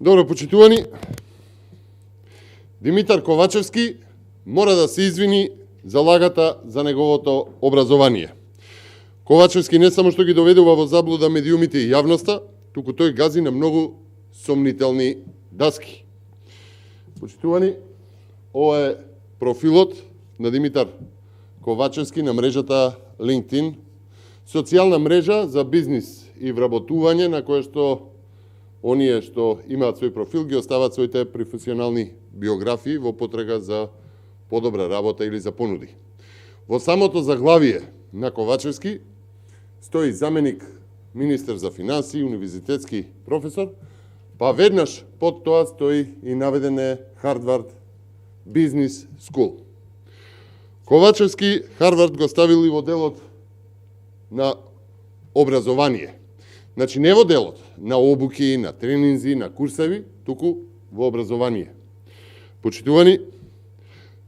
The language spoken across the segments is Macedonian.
Добро, почитувани, Димитар Ковачевски мора да се извини за лагата за неговото образование. Ковачевски не само што ги доведува во заблуда медиумите и јавноста, туку тој гази на многу сомнителни даски. Почитувани, ова е профилот на Димитар Ковачевски на мрежата LinkedIn, социјална мрежа за бизнис и вработување на која што оние што имаат свој профил ги остават своите професионални биографии во потрага за подобра работа или за понуди. Во самото заглавие на Ковачевски стои заменик министер за финансии, универзитетски професор, па веднаш под тоа стои и наведен е Харвард Бизнес Скул. Ковачевски Харвард го ставили во делот на образование. Значи не во делот на обуки, на тренинзи, на курсеви, туку во образование. Почитувани,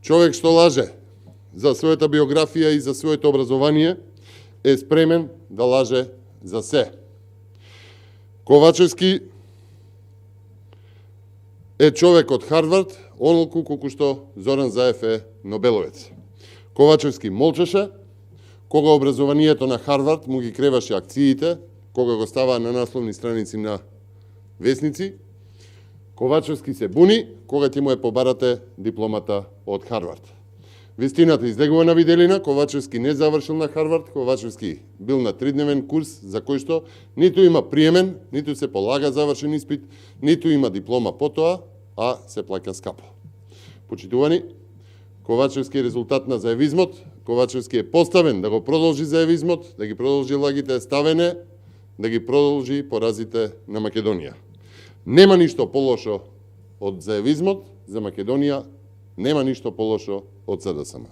човек што лаже за својата биографија и за своето образование е спремен да лаже за се. Ковачевски е човек од Харвард, онолку колку што Зоран Заев е Нобеловец. Ковачевски молчеше, кога образованието на Харвард му ги креваше акциите, кога го ставаа на насловни страници на весници. Ковачевски се буни кога ти му е побарате дипломата од Харвард. Вистината излегува на виделина, Ковачевски не завршил на Харвард, Ковачевски бил на 3-дневен курс за кој што ниту има приемен, ниту се полага завршен испит, ниту има диплома потоа, а се плаќа скапо. Почитувани, Ковачевски е резултат на заевизмот, Ковачевски е поставен да го продолжи заевизмот, да ги продолжи лагите ставене, да ги продолжи поразите на Македонија. Нема ништо полошо од заевизмот, за Македонија нема ништо полошо од СДСМ.